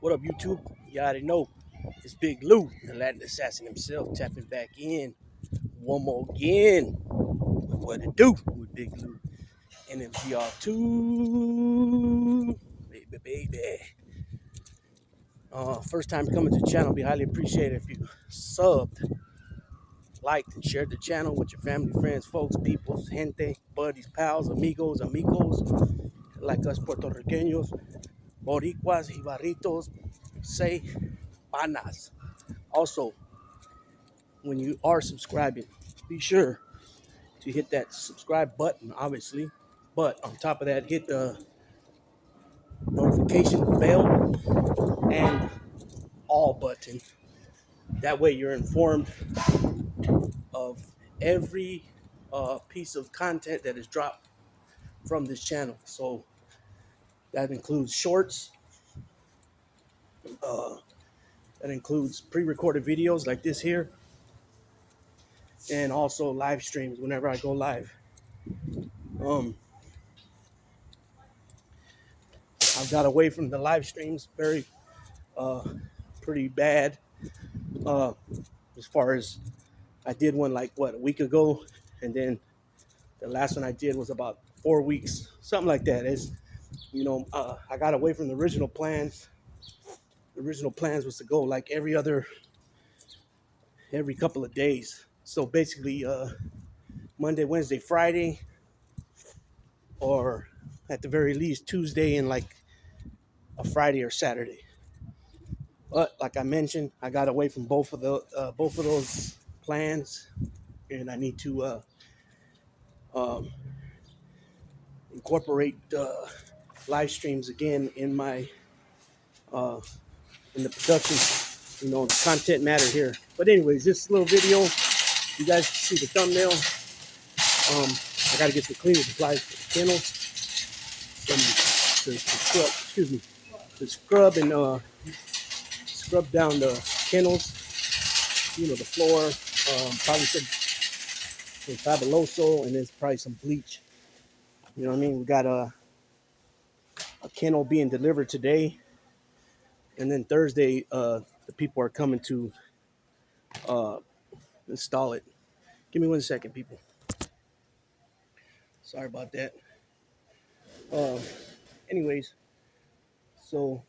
What up, YouTube? You already know it's Big Lou, the Latin assassin himself, tapping back in one more again with what it do with Big Lou. NMGR2, baby. First time coming to the channel, be highly appreciated if you subbed, liked, and shared the channel with your family, friends, folks, peoples, gente, buddies, pals, amigos, like us Puerto Ricanos, Boricuas, Jibarritos, say panas. Also, when you are subscribing, be sure to hit that subscribe button, obviously. But on top of that, hit the notification bell and all button. That way, you're informed of every piece of content that is dropped from this channel. So that includes shorts, uh, that includes pre-recorded videos like this here, and also live streams whenever I go live. Um, I've got away from the live streams uh, pretty bad. Uh, as far as I did one like a week ago, and then the last one I did was about 4 weeks, something like that. I got away from the original plans. The original plans was to go like every couple of days. So basically, Monday, Wednesday, Friday, or at the very least Tuesday and like a Friday or Saturday. But like I mentioned, I got away from both of those plans, and I need to um, incorporate live streams again uh, in the production, the content matter here. But anyways, this little video, you guys can see the thumbnail. I got to get some cleaning supplies for the kennels, to scrub, to scrub and scrub down the kennels, the floor, probably some fabuloso, and there's probably some bleach. You know what I mean? We got a kennel being delivered today, and then Thursday, the people are coming to uh, install it. Give me 1 second, people. Sorry about that. Uh, anyways, so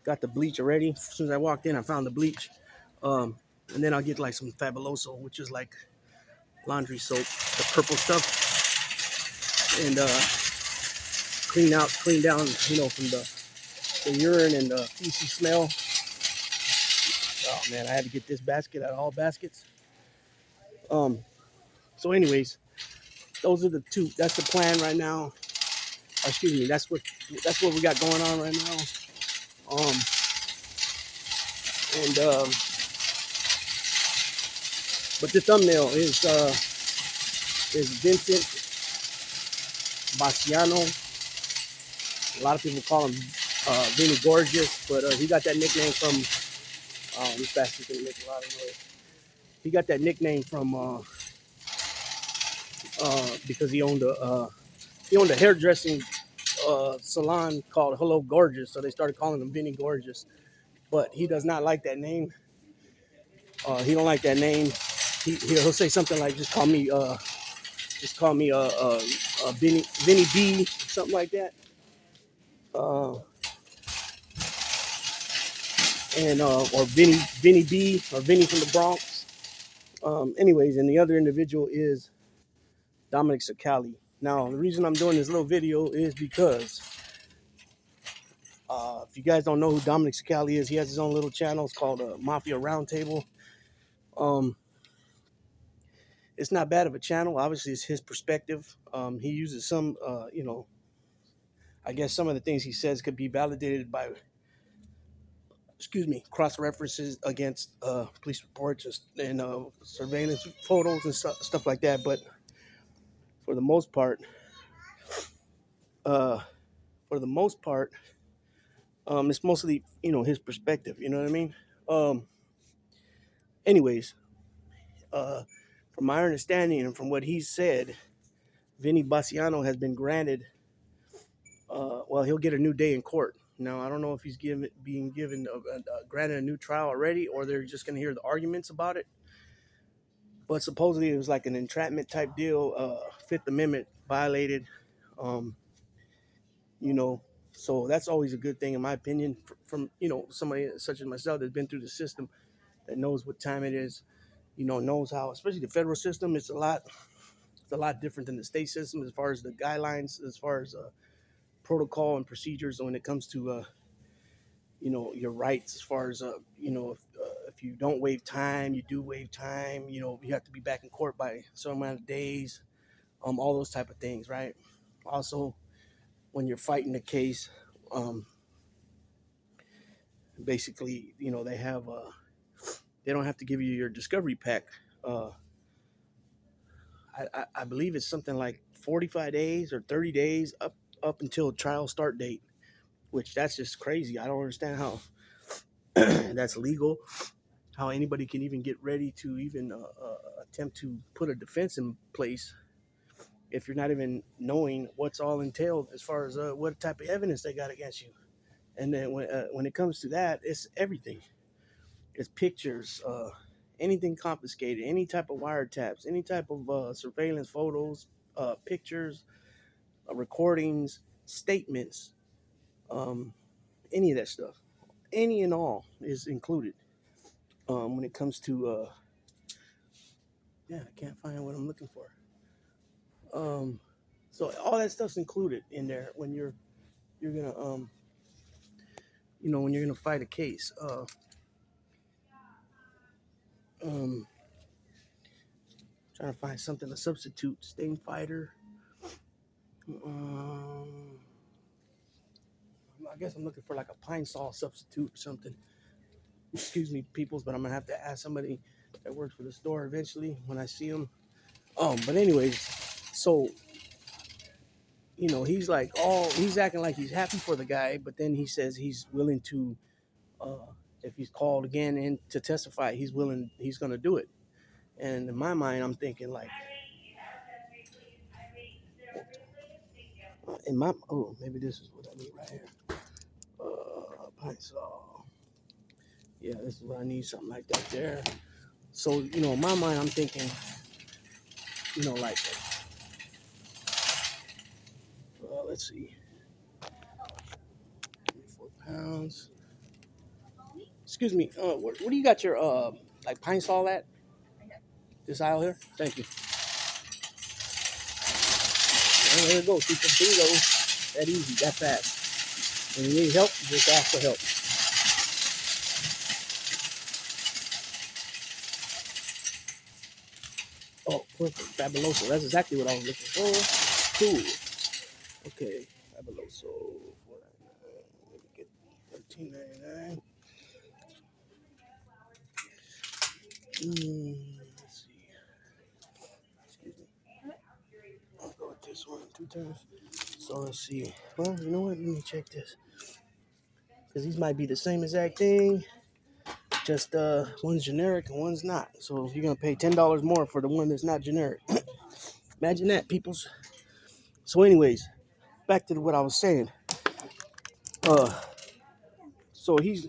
got the bleach already. As soon as I walked in, I found the bleach. And then I'll get like some Fabuloso, which is like laundry soap, the purple stuff, and clean down, from the urine and the feces smell. Oh man, I had to get this basket out of all baskets. So anyways, those are the two. That's the plan right now. Excuse me. That's what we got going on right now. Um, and But the thumbnail is Vincent Basciano. A lot of people call him Vinny Gorgeous, but he got that nickname from this bastard's gonna make a lot of noise. He got that nickname from because he owned a hairdressing salon called Hello Gorgeous, so they started calling him Vinny Gorgeous. But he does not like that name. He don't like that name. He'll say something like, just call me Vinny B, something like that. And or Vinny B, or Vinny from the Bronx. Anyways, and the other individual is Domenic CiCale. Now, the reason I'm doing this little video is because if you guys don't know who Domenic CiCale is, he has his own little channel. It's called Mafia Roundtable. Um, it's not bad of a channel. Obviously, it's his perspective. He uses some, I guess some of the things he says could be validated by, cross references against police reports and surveillance photos and stuff like that. But for the most part, uh, it's mostly his perspective. You know what I mean? Um, anyways, from my understanding and from what he said, Vinny Basciano has been granted well, he'll get a new day in court. Now, I don't know if he's being given granted a new trial already, or they're just going to hear the arguments about it. But supposedly it was like an entrapment type deal, Fifth Amendment violated. Um, you know, so that's always a good thing, in my opinion, from somebody such as myself that's been through the system, that knows what time it is. Knows how, especially the federal system, it's a lot different than the state system as far as the guidelines, as far as protocol and procedures when it comes to your rights, as far as if you don't waive time, you do waive time. You have to be back in court by a certain amount of days, all those type of things, right? Also, when you're fighting the case, basically, they don't have to give you your discovery pack. uh, I believe it's something like 45 days or 30 days up until trial start date, which that's just crazy. I don't understand how that's legal, how anybody can even get ready to even attempt to put a defense in place if you're not even knowing what's all entailed as far as what type of evidence they got against you. And then when it comes to that, it's everything. It's pictures, anything confiscated, any type of wiretaps, any type of surveillance photos, pictures, recordings, statements, um, any of that stuff. Any and all is included when it comes to yeah, I can't find what I'm looking for. So all that stuff's included in there when you're gonna when you're gonna fight a case. Um, Trying to find something to substitute stain fighter. Um, I guess I'm looking for like a pine saw substitute or something. Excuse me, peoples, but I'm gonna have to ask somebody that works for the store eventually when I see them. But anyways, so he's acting like he's happy for the guy, but then he says he's willing to, if he's called again and to testify, he's gonna do it. And in my mind, I'm thinking like, maybe this is what I need right here. Pine saw. Yeah, this is what I need, something like that there. So, in my mind, I'm thinking, like, let's see, 4 pounds. Excuse me, what do you got your, like, pine saw at? This aisle here? Thank you. And there it goes, people. Bingo. That easy, that fast. When you need help, you just ask for help. Oh, perfect. Fabuloso. That's exactly what I was looking for. Cool. Okay. Fabuloso. Let me get $13.99. Let's see. Excuse me. I'll go with this one 2 times. So let's see. Well, you know what? Let me check this. Because these might be the same exact thing. Just one's generic and one's not. So you're gonna pay $10 more for the one that's not generic. Imagine that, peoples. So, anyways, back to what I was saying. Uh, so he's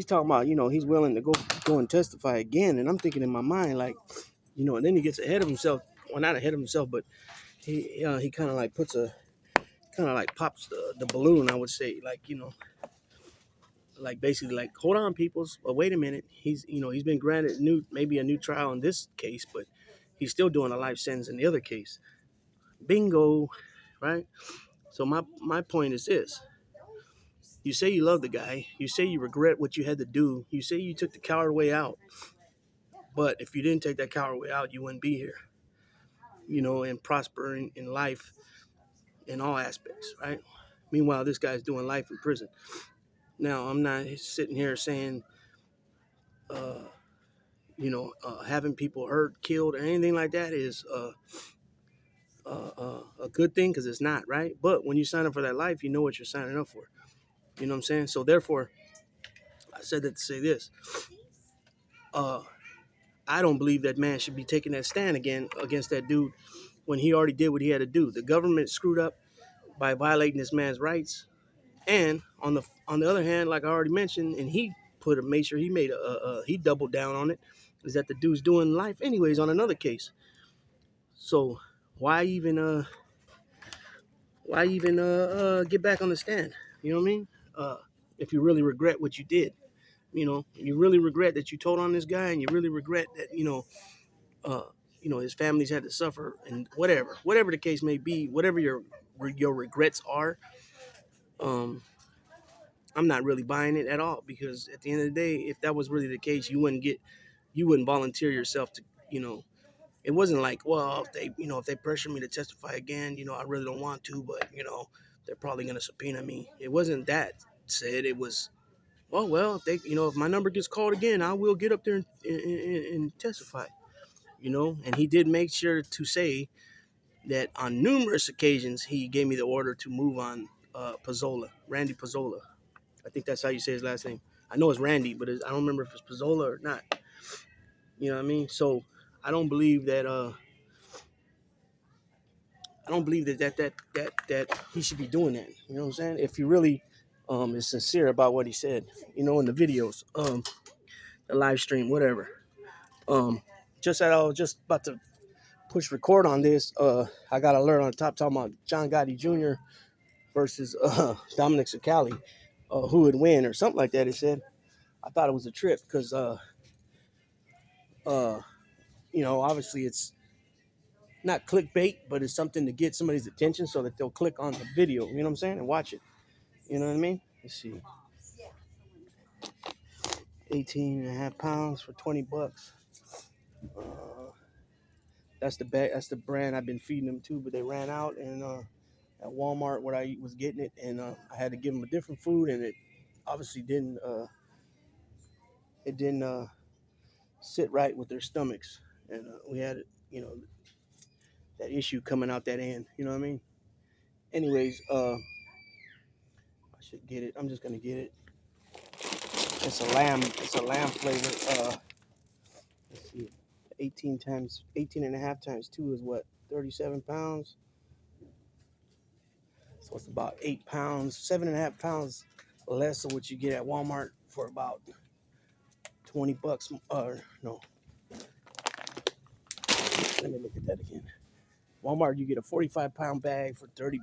talking about he's willing to go and testify again, and I'm thinking in my mind like and then he gets ahead of himself. Well, not ahead of himself, but he kind of like pops the balloon. I would say like like basically like hold on, peoples. But wait a minute. He's been granted maybe a new trial in this case, but he's still doing a life sentence in the other case. Bingo, right? So my point is this. You say you love the guy. You say you regret what you had to do. You say you took the coward way out. But if you didn't take that coward way out, you wouldn't be here, and prospering in life in all aspects, right? Meanwhile, this guy's doing life in prison. Now, I'm not sitting here saying, having people hurt, killed, or anything like that is a good thing, because it's not, right? But when you sign up for that life, you know what you're signing up for. You know what I'm saying? So therefore, I said that to say this. I don't believe that man should be taking that stand again against that dude when he already did what he had to do. The government screwed up. by violating this man's rights. And on the other hand, like I already mentioned, and he made sure he made he doubled down on it, is that the dude's doing life anyways on another case. So why even get back on the stand? You know what I mean? If you really regret what you did, you really regret that you told on this guy, and you really regret that uh, his family's had to suffer, and whatever the case may be, whatever your regrets are. Um, I'm not really buying it at all, because at the end of the day, if that was really the case, you wouldn't volunteer yourself to, it wasn't like, well, if they pressure me to testify again, I really don't want to, but they're probably going to subpoena me. It wasn't that said. It was, well, if they, if my number gets called again, I will get up there and testify, and he did make sure to say that on numerous occasions, he gave me the order to move on Randy Pizzola. I think that's how you say his last name. I know it's Randy, but I don't remember if it's Pizzola or not. You know what I mean? So I don't believe that. I don't believe that he should be doing that. You know what I'm saying? If he really is sincere about what he said, in the videos, the live stream, whatever. Just that I was just about to push record on this. I got an alert on the top talking about John Gotti Jr. versus Domenic CiCale, who would win or something like that. It said. I thought it was a trip because obviously it's not clickbait, but it's something to get somebody's attention so that they'll click on the video, you know what I'm saying, and watch it. You know what I mean? Let's see. 18.5 pounds for $20. Uh, that's the bag. That's the brand I've been feeding them to, but they ran out, and at Walmart where I was getting it, and I had to give them a different food, and it obviously didn't. It didn't sit right with their stomachs, and we had that issue coming out that end. You know what I mean? Anyways, I should get it. I'm just gonna get it. It's a lamb. It's a lamb flavor. Let's see. 18 and a half times 2 is what? 37 pounds. So it's about 8 pounds, 7.5 pounds less of what you get at Walmart for about $20. Or no. Let me look at that again. Walmart, you get a 45-pound bag for $30.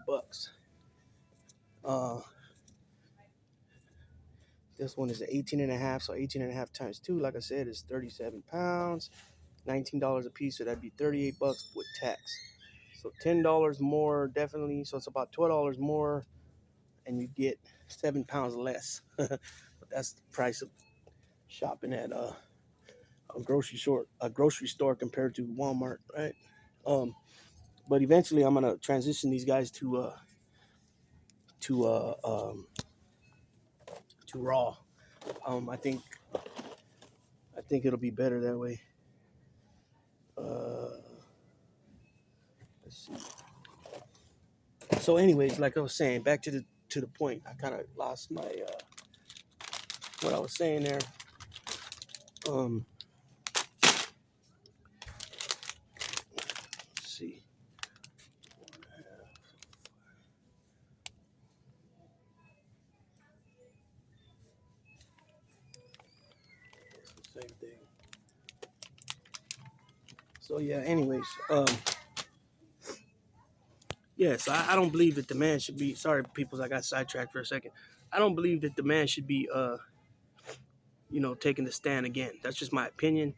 This one is 18 and a half, so 18 and a half times 2, like I said, is 37 pounds, $19 a piece, so that'd be $38 with tax. So $10 more, definitely. So it's about $12 more, and you get 7 pounds less. But that's the price of shopping at a grocery store compared to Walmart, right? But eventually, I'm gonna transition these guys to raw. I think it'll be better that way. Let's see. So, anyways, like I was saying, back to the point. I kind of lost my what I was saying there. Let's see. It's the same thing. So yeah. Anyways, yes, I don't believe that the man should be. Sorry, peoples, I got sidetracked for a second. I don't believe that the man should be, taking the stand again. That's just my opinion.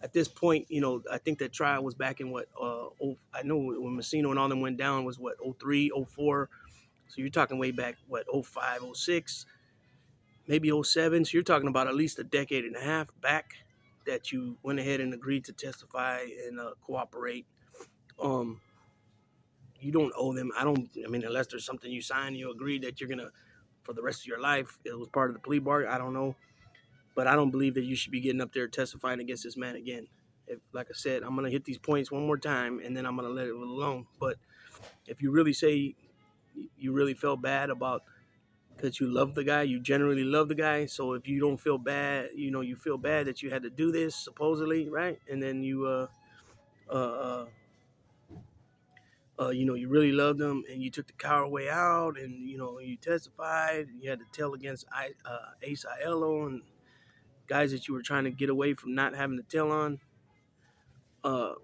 At this point, I think that trial was back in what, I know when Messino and all them went down was what, 03, 04. So you're talking way back, what, 05, 06, maybe 07. So you're talking about at least a decade and a half back that you went ahead and agreed to testify and cooperate. You don't owe them. I mean, unless there's something you sign, you agree that you're going to, for the rest of your life, it was part of the plea bargain. I don't know. But I don't believe that you should be getting up there testifying against this man again. Like I said, I'm going to hit these points one more time, and then I'm going to let it alone. But if you really say you really felt bad about, because you love the guy, you generally love the guy. So if you don't feel bad, you feel bad that you had to do this, supposedly, right? And then you you know, you really loved them and you took the coward way out, and you know, you testified, and you had to tell against Ace Aiello and guys that you were trying to get away from not having to tell on. uh,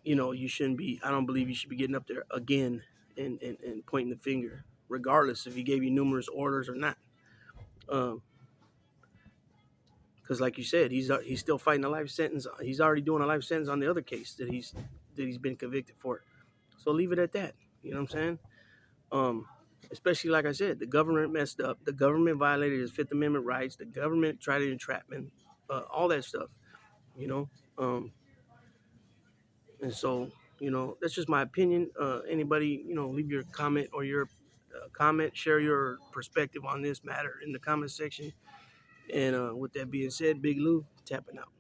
you know, you shouldn't be, I don't believe you should be getting up there again and pointing the finger, regardless if he gave you numerous orders or not. Because like you said, he's still fighting a life sentence. He's already doing a life sentence on the other case that he's been convicted for. So leave it at that. You know what I'm saying? Um, Especially like I said, the government messed up. The government violated his Fifth Amendment rights. The government tried entrapment, all that stuff. You know, and so, you know, that's just my opinion. Anybody, you know, leave your comment or your comment, share your perspective on this matter in the comment section. And with that being said, Big Lou tapping out.